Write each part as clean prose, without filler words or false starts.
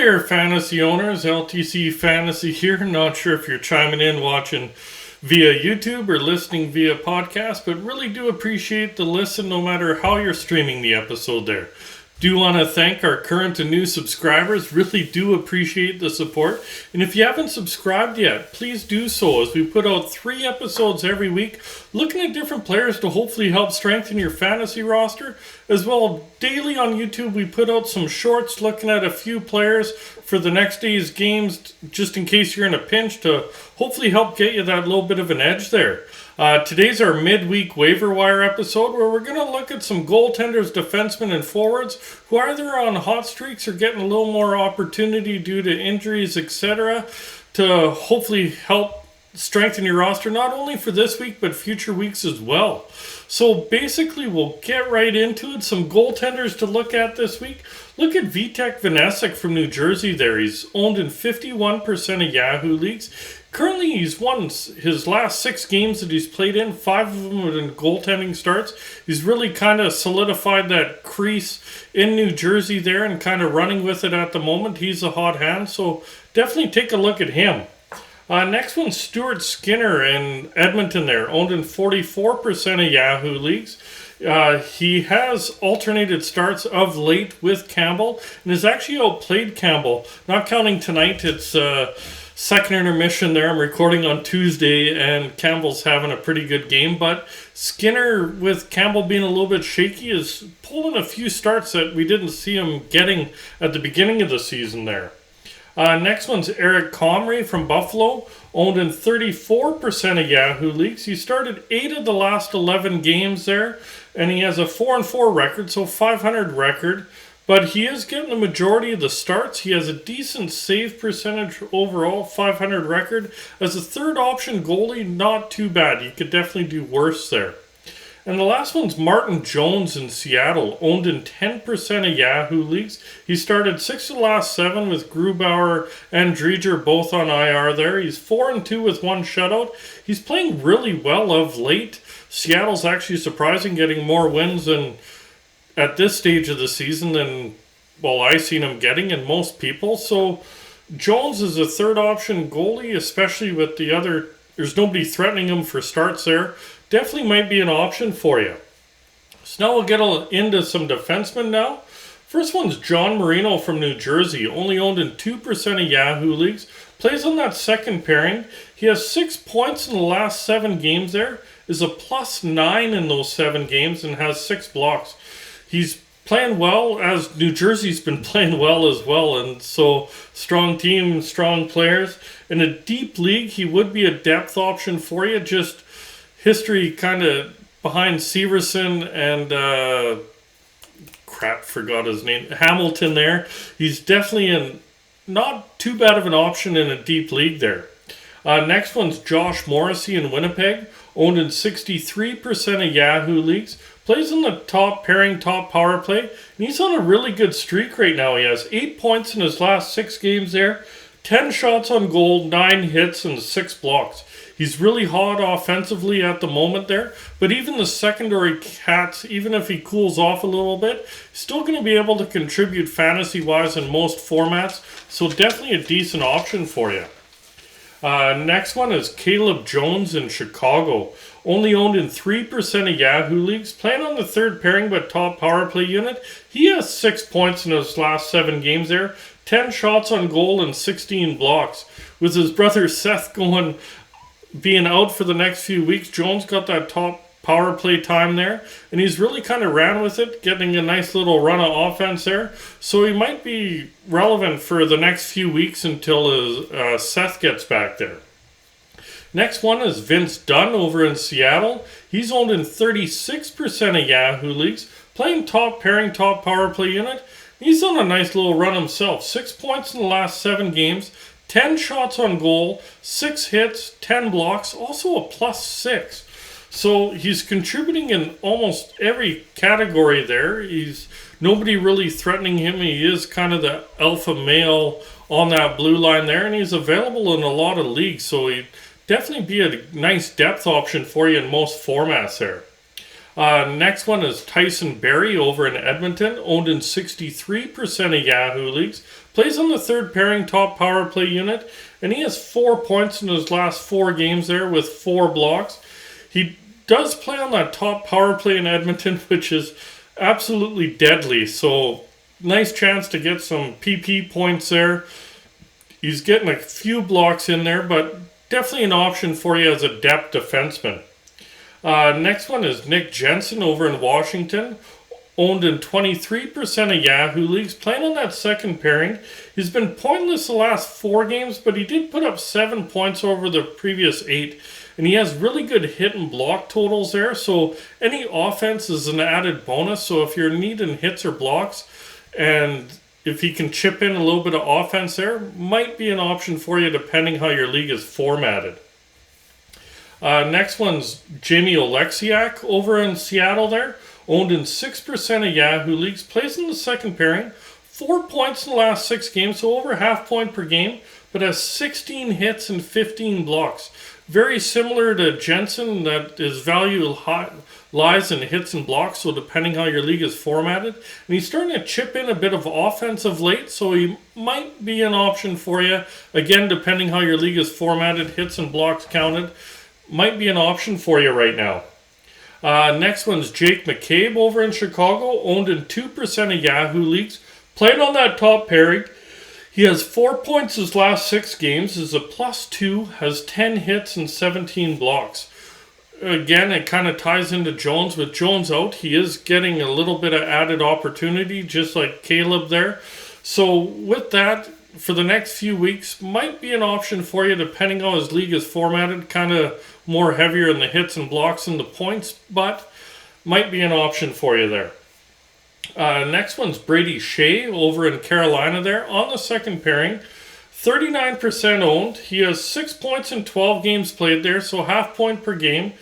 there, fantasy owners. LTC Fantasy here. Not sure if you're chiming in watching via YouTube or listening via podcast, but really do appreciate the listen no matter how you're streaming the episode there. Do want to thank our current and new subscribers. Really do appreciate the support. And if you haven't subscribed yet, please do so, as we put out 3 episodes every week looking at different players to hopefully help strengthen your fantasy roster. As well, daily on YouTube, we put out some shorts looking at a few players for the next day's games, just in case you're in a pinch, to hopefully help get you that little bit of an edge there. Today's our midweek waiver wire episode, where we're going to look at some goaltenders, defensemen, and forwards who are either on hot streaks or getting a little more opportunity due to injuries, etc., to hopefully help strengthen your roster, not only for this week, but future weeks as well. So basically, we'll get right into it. Some goaltenders to look at this week. Look at Vitek Vanecek from New Jersey there. He's owned in 51% of Yahoo leagues. Currently, he's won his last 6 games that he's played in, 5 of them in goaltending starts. He's really kind of solidified that crease in New Jersey there and kind of running with it at the moment. He's a hot hand, so definitely take a look at him. Next one, Stuart Skinner in Edmonton there, owned in 44% of Yahoo leagues. He has alternated starts of late with Campbell and has actually outplayed Campbell. Not counting tonight, it's second intermission there. I'm recording on Tuesday and Campbell's having a pretty good game, but Skinner, with Campbell being a little bit shaky, is pulling a few starts that we didn't see him getting at the beginning of the season there. Next one's Eric Comrie from Buffalo, owned in 34% of Yahoo leagues. He started 8 of the last 11 games there, and he has a 4-4 record, so 500 record. But he is getting the majority of the starts. He has a decent save percentage overall, 500 record. As a third option goalie, not too bad. You could definitely do worse there. And the last one's Martin Jones in Seattle, owned in 10% of Yahoo leagues. He started 6 of the last 7 with Grubauer and Dreger both on IR there. He's 4-2 with 1 shutout. He's playing really well of late. Seattle's actually surprising, getting more wins than at this stage of the season than, well, I've seen him getting, and most people. So Jones is a third option goalie, especially with the other. There's nobody threatening him for starts there. Definitely might be an option for you. So now we'll get into some defensemen now. First one's John Marino from New Jersey, only owned in 2% of Yahoo leagues. Plays on that second pairing. He has 6 points in the last 7 games there. Is a +9 in those 7 games and has 6 blocks. He's playing well, as New Jersey's been playing well as well, and so strong team, strong players. In a deep league, he would be a depth option for you. Just history kind of behind Severson and forgot his name, Hamilton there. He's definitely not too bad of an option in a deep league there. Next one's Josh Morrissey in Winnipeg, owned in 63% of Yahoo leagues. Plays in the top pairing, top power play, and he's on a really good streak right now. He has 8 points in his last 6 games there, 10 shots on goal, 9 hits, and 6 blocks. He's really hot offensively at the moment there, but even the secondary cats, even if he cools off a little bit, still going to be able to contribute fantasy-wise in most formats, so definitely a decent option for you. Next one is Caleb Jones in Chicago, only owned in 3% of Yahoo leagues, playing on the third pairing but top power play unit. He has 6 points in his last 7 games there, 10 shots on goal and 16 blocks. With his brother Seth being out for the next few weeks, Jones got that top power play time there, and he's really kind of ran with it, getting a nice little run of offense there. So he might be relevant for the next few weeks until Seth gets back there. Next one is Vince Dunn over in Seattle. He's owned in 36% of Yahoo leagues, playing top pairing, top power play unit. He's on a nice little run himself. 6 points in the last 7 games, 10 shots on goal, 6 hits, 10 blocks, also a +6. So he's contributing in almost every category there. He's nobody really threatening him. He is kind of the alpha male on that blue line there, and he's available in a lot of leagues. So he'd definitely be a nice depth option for you in most formats there. Next one is Tyson Barrie over in Edmonton, owned in 63% of Yahoo leagues. Plays on the third pairing top power play unit, and he has 4 points in his last 4 games there with 4 blocks. He does play on that top power play in Edmonton, which is absolutely deadly. So nice chance to get some PP points there. He's getting a few blocks in there, but definitely an option for you as a depth defenseman. Next one is Nick Jensen over in Washington. Owned in 23% of Yahoo leagues, playing on that second pairing. He's been pointless the last 4 games, but he did put up 7 points over the previous 8. And he has really good hit and block totals there, so any offense is an added bonus. So if you're needing hits or blocks, and if he can chip in a little bit of offense there, might be an option for you depending how your league is formatted. Next one's Jamie Oleksiak over in Seattle there. Owned in 6% of Yahoo leagues, plays in the second pairing, 4 points in the last 6 games, so over half point per game, but has 16 hits and 15 blocks. Very similar to Jensen, that his value lies in hits and blocks, so depending how your league is formatted. And he's starting to chip in a bit of offense of late, so he might be an option for you. Again, depending how your league is formatted, hits and blocks counted, might be an option for you right now. Next one's Jake McCabe over in Chicago, owned in 2% of Yahoo leagues, played on that top pairing. He has 4 points his last 6 games, is a +2, has 10 hits and 17 blocks. Again, it kind of ties into Jones. With Jones out, he is getting a little bit of added opportunity, just like Caleb there. So with that, for the next few weeks, might be an option for you depending on how his league is formatted. Kind of more heavier in the hits and blocks than the points, but might be an option for you there. Next one's Brady Shea over in Carolina there on the second pairing. 39% owned. He has 6 points in 12 games played there, so half point per game.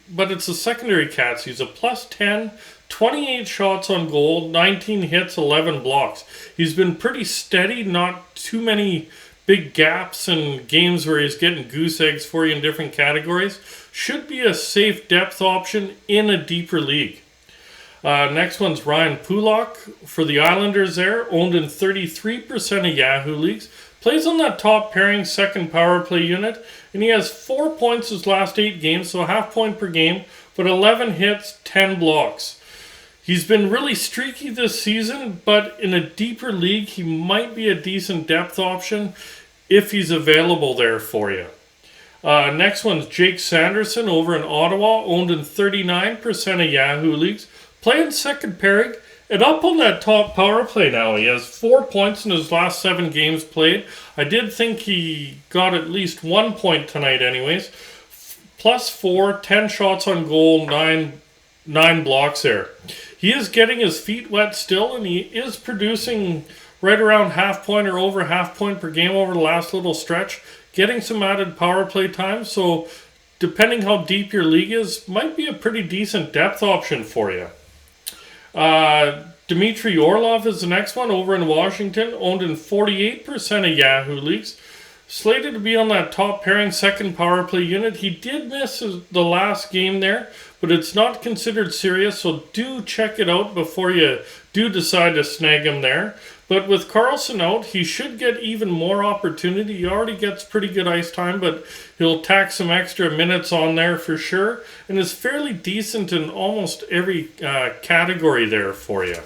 But it's a secondary Cats. He's a +10, 28 shots on goal, 19 hits, 11 blocks. He's been pretty steady, not too many big gaps and games where he's getting goose eggs for you in different categories. Should be a safe depth option in a deeper league. Next one's Ryan Pulak for the Islanders there, owned in 33% of Yahoo leagues. Plays on that top pairing second power play unit, and he has 4 points his last 8 games, so half point per game, but 11 hits, 10 blocks. He's been really streaky this season, but in a deeper league, he might be a decent depth option if he's available there for you. Next one's Jake Sanderson over in Ottawa, owned in 39% of Yahoo leagues. Playing second pairing and up on that top power play now. He has 4 points in his last 7 games played. I did think he got at least 1 point tonight anyways. +4, 10 shots on goal, 9 blocks there. He is getting his feet wet still, and he is producing right around half point or over half point per game over the last little stretch. Getting some added power play time, so depending how deep your league is, might be a pretty decent depth option for you. Dmitry Orlov is the next one over in Washington, owned in 48% of Yahoo leagues. Slated to be on that top pairing second power play unit. He did miss the last game there, but it's not considered serious, so do check it out before you do decide to snag him there. But with Carlson out, he should get even more opportunity. He already gets pretty good ice time, but he'll tack some extra minutes on there for sure, and is fairly decent in almost every category there for you.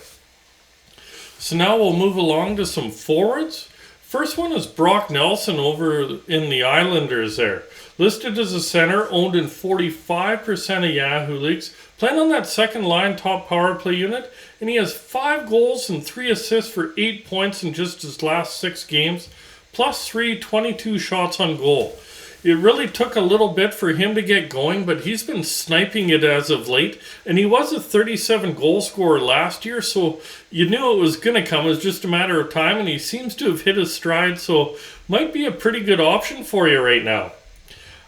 So now we'll move along to some forwards. First one is Brock Nelson over in the Islanders there. Listed as a center, owned in 45% of Yahoo leagues. Playing on that second line top power play unit. And he has 5 goals and 3 assists for 8 points in just his last 6 games. +3, 22 shots on goal. It really took a little bit for him to get going, but he's been sniping it as of late. And he was a 37 goal scorer last year, so you knew it was going to come. It was just a matter of time, and he seems to have hit his stride, so might be a pretty good option for you right now.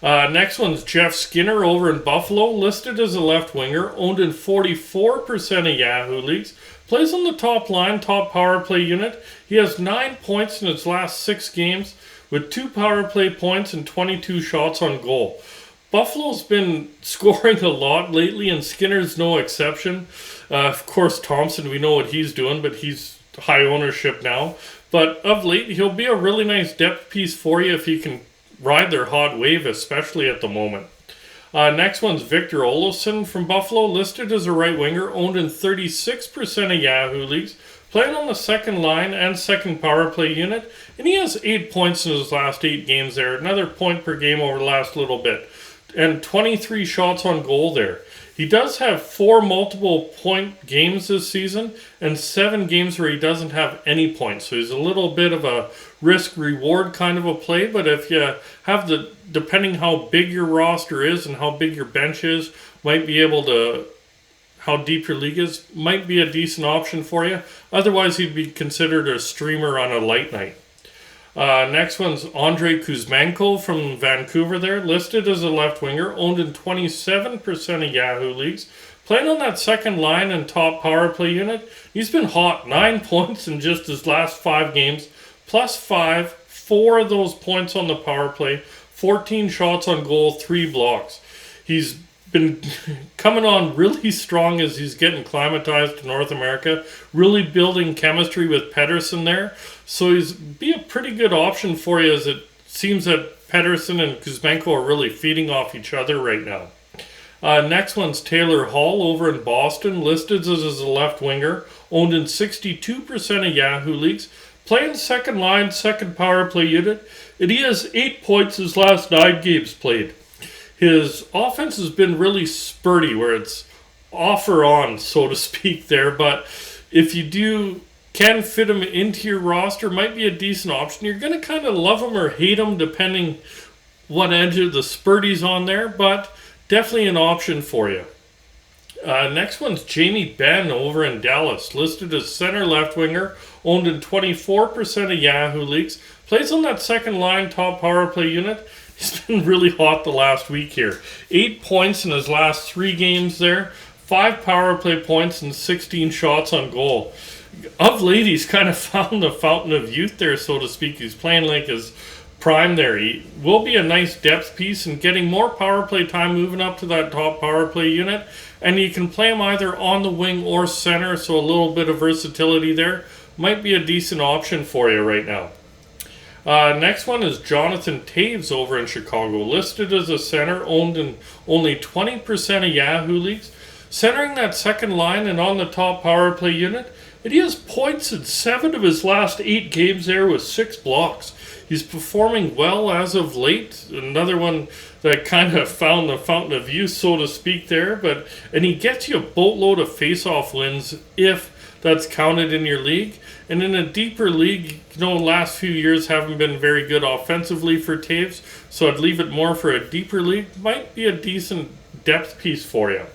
Next one's Jeff Skinner over in Buffalo, listed as a left winger, owned in 44% of Yahoo leagues. Plays on the top line, top power play unit. He has 9 points in his last 6 games, with 2 power play points and 22 shots on goal. Buffalo's been scoring a lot lately, and Skinner's no exception. Of course, Thompson, we know what he's doing, but he's high ownership now. But of late, he'll be a really nice depth piece for you if you can ride their hot wave, especially at the moment. Next one's Victor Olofsson from Buffalo, listed as a right winger, owned in 36% of Yahoo leagues, playing on the second line and second power play unit, and he has 8 points in his last 8 games there, another point per game over the last little bit, and 23 shots on goal there. He does have 4 multiple point games this season and 7 games where he doesn't have any points. So he's a little bit of a risk-reward kind of a play. But if you have depending how big your roster is and how big your bench is, might be able to, how deep your league is, might be a decent option for you. Otherwise, he'd be considered a streamer on a light night. Next one's Andrei Kuzmenko from Vancouver there, listed as a left winger, owned in 27% of Yahoo leagues, playing on that second line and top power play unit. He's been hot, 9 points in just his last 5 games, plus 5, 4 of those points on the power play, 14 shots on goal, 3 blocks. He's been coming on really strong as he's getting climatized to North America, really building chemistry with Pettersson there. So he's be a pretty good option for you, as it seems that Pettersson and Kuzmenko are really feeding off each other right now. Next one's Taylor Hall over in Boston, listed as a left winger, owned in 62% of Yahoo leagues, playing second line, second power play unit, and he has 8 points his last 9 games played. His offense has been really spurty, where it's off or on, so to speak there. But if you can fit him into your roster, might be a decent option. You're going to kind of love him or hate him, depending what edge of the spurty's on there. But definitely an option for you. Next one's Jamie Benn over in Dallas, listed as center left winger, owned in 24% of Yahoo leagues. Plays on that second line top power play unit. He's been really hot the last week here. 8 points in his last 3 games there. 5 power play points and 16 shots on goal. Of late, he's kind of found the fountain of youth there, so to speak. He's playing like his prime there. He will be a nice depth piece and getting more power play time moving up to that top power play unit. And you can play him either on the wing or center, so a little bit of versatility there. Might be a decent option for you right now. Next one is Jonathan Taves over in Chicago, listed as a center, owned in only 20% of Yahoo leagues, centering that second line and on the top power play unit. And he has points in 7 of his last 8 games there with 6 blocks. He's performing well as of late. Another one that kind of found the fountain of youth, so to speak there. And he gets you a boatload of face-off wins if that's counted in your league. And in a deeper league, last few years haven't been very good offensively for Taves, so I'd leave it more for a deeper league. Might be a decent depth piece for you.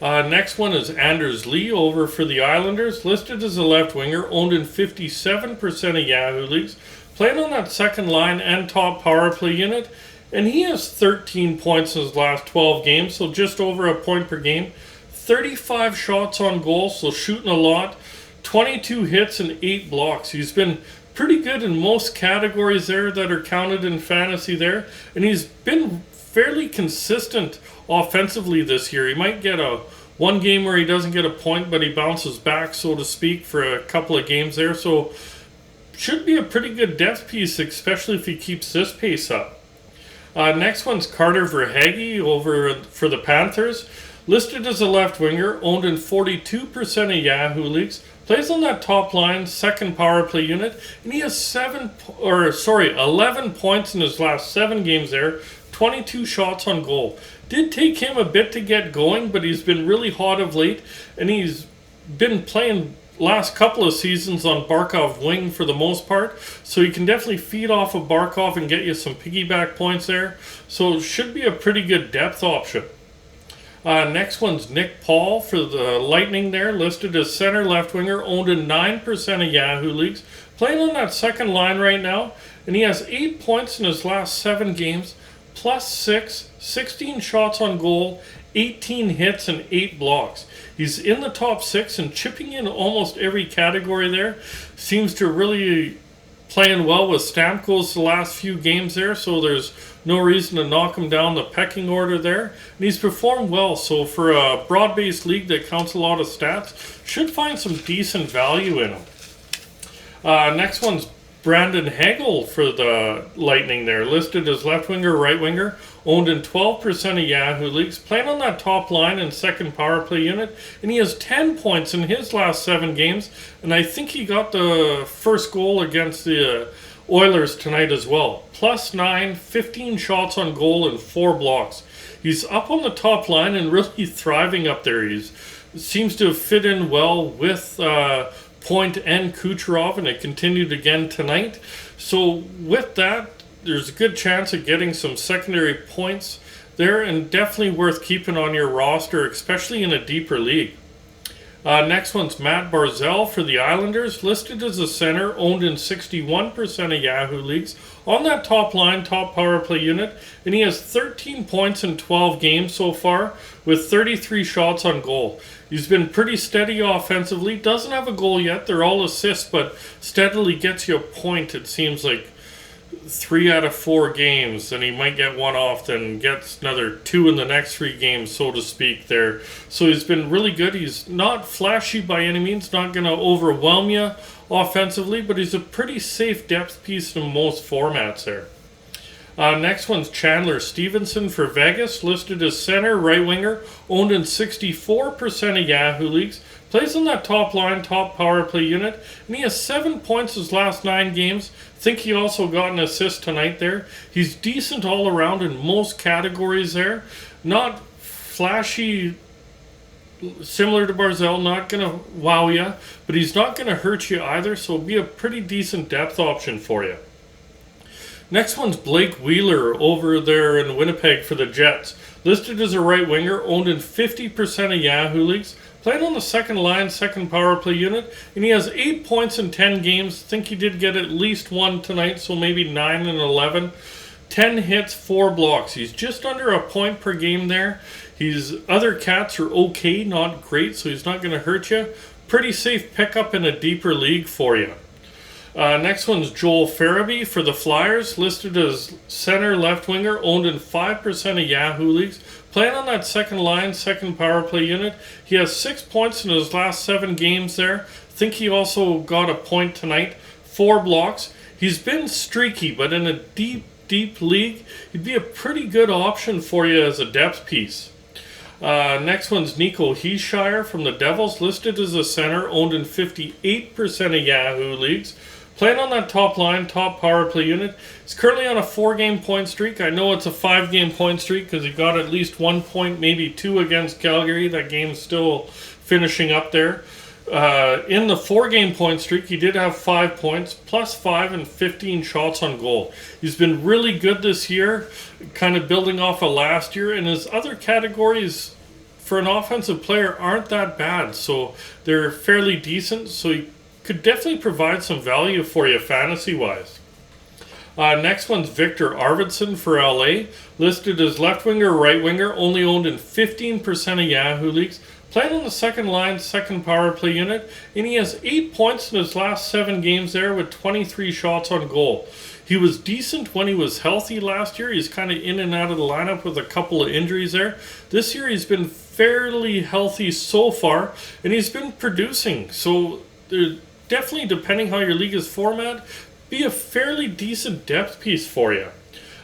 Next one is Anders Lee over for the Islanders, listed as a left winger, owned in 57% of Yahoo leagues, playing on that second line and top power play unit, and he has 13 points in his last 12 games, so just over a point per game. 35 shots on goal, so shooting a lot. 22 hits and 8 blocks. He's been pretty good in most categories there that are counted in fantasy there. And he's been fairly consistent offensively this year. He might get one game where he doesn't get a point, but he bounces back, so to speak, for a couple of games there. So should be a pretty good depth piece, especially if he keeps this pace up. Next one's Carter Verhaeghe over for the Panthers. Listed as a left winger, owned in 42% of Yahoo leagues, plays on that top line, second power play unit, and he has 11 points in his last 7 games there, 22 shots on goal. Did take him a bit to get going, but he's been really hot of late, and he's been playing last couple of seasons on Barkov wing for the most part, so you can definitely feed off of Barkov and get you some piggyback points there, so it should be a pretty good depth option. Next one's Nick Paul for the Lightning there, listed as center left winger, owned in 9% of Yahoo leagues, playing on that second line right now, and he has 8 points in his last 7 games, plus 6, 16 shots on goal, 18 hits and 8 blocks. He's in the top 6 and chipping in almost every category there. Seems to really playing well with Stamkos the last few games there, so there's no reason to knock him down the pecking order there. And he's performed well, so for a broad-based league that counts a lot of stats, should find some decent value in him. Next one's Brandon Hagel for the Lightning there, listed as left winger, right winger, owned in 12% of Yahoo leagues, playing on that top line and second power play unit, and he has 10 points in his last 7 games, and I think he got the first goal against the Oilers tonight as well. +9, 15 shots on goal and 4 blocks. He's up on the top line and really thriving up there. He seems to have fit in well with Point and Kucherov, and it continued again tonight. So with that, there's a good chance of getting some secondary points there, and definitely worth keeping on your roster, especially in a deeper league. Next one's Matt Barzal for the Islanders, listed as a center, owned in 61% of Yahoo leagues, on that top line, top power play unit, and he has 13 points in 12 games so far, with 33 shots on goal. He's been pretty steady offensively, doesn't have a goal yet, they're all assists, but steadily gets you a point, it seems like 3 out of 4 games, and he might get one off, then gets another 2 in the next 3 games, so to speak there. So he's been really good. He's not flashy by any means, not going to overwhelm you offensively, but he's a pretty safe depth piece in most formats there. Next one's Chandler Stevenson for Vegas, listed as center, right winger, owned in 64% of Yahoo leagues, plays on that top line, top power play unit, and he has 7 points his last 9 games. Think he also got an assist tonight there. He's decent all around in most categories there. Not flashy, similar to Barzal, not going to wow you, but he's not going to hurt you either, so it'll be a pretty decent depth option for you. Next one's Blake Wheeler over there in Winnipeg for the Jets. Listed as a right winger, owned in 50% of Yahoo leagues, playing on the second line, second power play unit, and he has 8 points in 10 games. Think he did get at least 1 tonight, so maybe 9 and 11. 10 hits, 4 blocks. He's just under a point per game there. His other cats are okay, not great, so he's not going to hurt you. Pretty safe pickup in a deeper league for you. Next one's Joel Farabee for the Flyers, listed as center left winger, owned in 5% of Yahoo leagues, playing on that second line, second power play unit. He has 6 points in his last 7 games there. Think he also got a point tonight, 4 blocks. He's been streaky, but in a deep league, he'd be a pretty good option for you as a depth piece. Next one's Nico Heeshire from the Devils, listed as a center, owned in 58% of Yahoo leagues. Playing on that top line, top power play unit. He's currently on a 4-game point streak. I know it's a 5-game point streak because he got at least 1 point, maybe 2 against Calgary. That game's still finishing up there. In the 4-game point streak, he did have 5 points, +5 and 15 shots on goal. He's been really good this year, kind of building off of last year, and his other categories for an offensive player aren't that bad, so they're fairly decent, so he could definitely provide some value for you fantasy-wise. Next one's Victor Arvidsson for LA, listed as left winger, right winger, only owned in 15% of Yahoo leagues, playing on the second line, second power play unit, and he has 8 points in his last 7 games there with 23 shots on goal. He was decent when he was healthy last year. He's kind of in and out of the lineup with a couple of injuries there. This year he's been fairly healthy so far, and he's been producing. So definitely, depending how your league is formatted, be a fairly decent depth piece for you.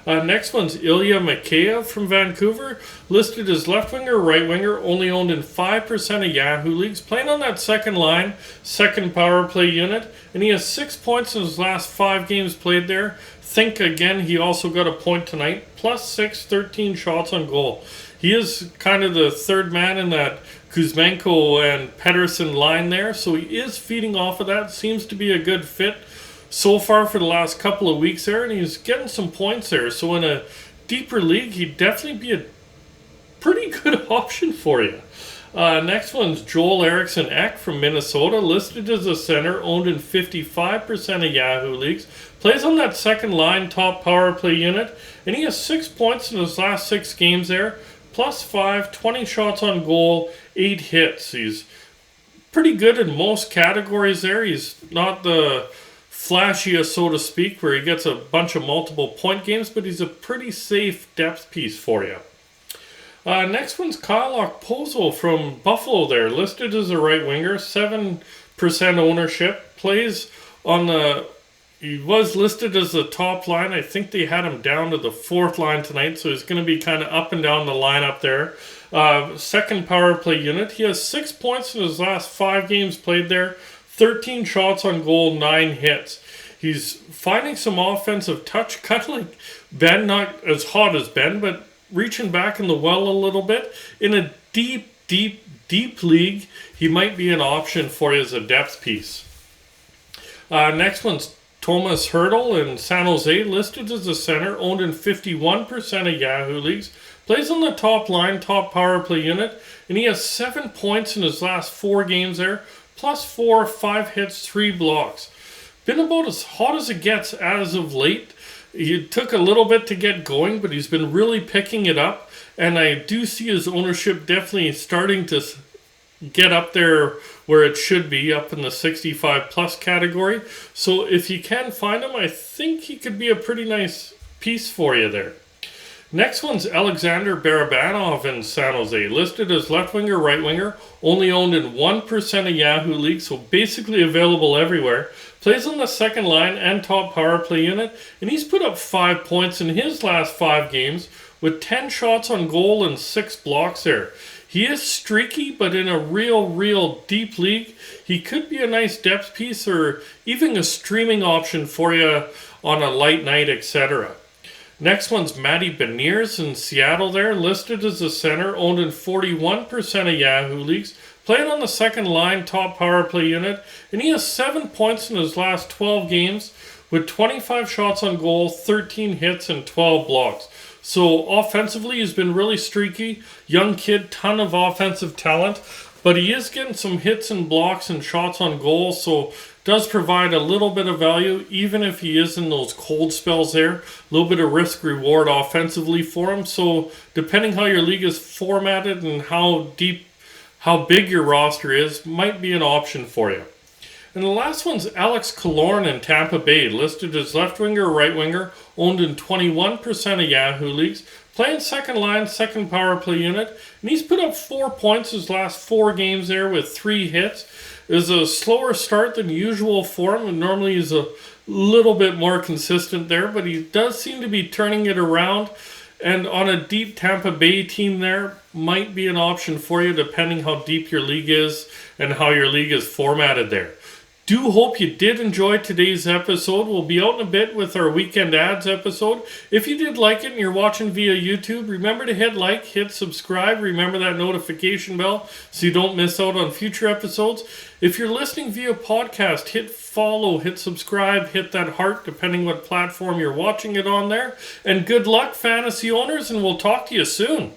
Next one's Ilya Mikheyev from Vancouver, listed as left winger, right winger, only owned in 5% of Yahoo leagues, playing on that second line, second power play unit, and he has 6 points in his last 5 games played there. Think again, he also got a point tonight, +6, 13 shots on goal. He is kind of the third man in that Kuzmenko and Pedersen line there, so he is feeding off of that. Seems to be a good fit so far for the last couple of weeks there, and he's getting some points there. So in a deeper league, he'd definitely be a pretty good option for you. Next one's Joel Eriksson Ek from Minnesota, listed as a center, owned in 55% of Yahoo leagues, plays on that second line, top power play unit, and he has 6 points in his last 6 games there, +5, 20 shots on goal, 8 hits. He's pretty good in most categories there. He's not the flashiest, so to speak, where he gets a bunch of multiple point games, but he's a pretty safe depth piece for you. Next one's Kyle Okposo from Buffalo there, listed as a right winger, 7% ownership, plays He was listed as the top line. I think they had him down to the fourth line tonight, so he's going to be kind of up and down the lineup there. Second power play unit. He has 6 points in his last 5 games played there. 13 shots on goal, 9 hits. He's finding some offensive touch, kind of like Ben, not as hot as Ben, but reaching back in the well a little bit. In a deep league, he might be an option for you as a depth piece. Next one's Thomas Hertl in San Jose, listed as a center, owned in 51% of Yahoo leagues. Plays on the top line, top power play unit, and he has 7 points in his last 4 games there, +4, 5 hits, 3 blocks. Been about as hot as it gets as of late. He took a little bit to get going, but he's been really picking it up, and I do see his ownership definitely starting to get up there where it should be, up in the 65 plus category. So if you can find him, I think he could be a pretty nice piece for you there. Next one's Alexander Barabanov in San Jose, listed as left winger, right winger, only owned in 1% of Yahoo leagues, so basically available everywhere. Plays on the second line and top power play unit, and he's put up 5 points in his last 5 games with 10 shots on goal and 6 blocks there. He is streaky, but in a real deep league, he could be a nice depth piece or even a streaming option for you on a light night, etc. Next one's Matty Beniers in Seattle there, listed as a center, owned in 41% of Yahoo leagues, playing on the second line, top power play unit, and he has 7 points in his last 12 games with 25 shots on goal, 13 hits, and 12 blocks. So offensively, he's been really streaky. Young kid, ton of offensive talent, but he is getting some hits and blocks and shots on goal, so does provide a little bit of value, even if he is in those cold spells there. A little bit of risk reward offensively for him. So depending how your league is formatted and how big your roster is, might be an option for you. And the last one's Alex Killorn in Tampa Bay, listed as left winger, right winger, owned in 21% of Yahoo leagues, playing second line, second power play unit, and he's put up 4 points his last 4 games there with 3 hits. It was a slower start than usual for him, and normally he's a little bit more consistent there, but he does seem to be turning it around, and on a deep Tampa Bay team there, might be an option for you depending how deep your league is and how your league is formatted there. Do hope you did enjoy today's episode. We'll be out in a bit with our weekend ads episode. If you did like it and you're watching via YouTube, remember to hit like, hit subscribe, remember that notification bell so you don't miss out on future episodes. If you're listening via podcast, hit follow, hit subscribe, hit that heart, depending what platform you're watching it on there. And good luck, fantasy owners, and we'll talk to you soon.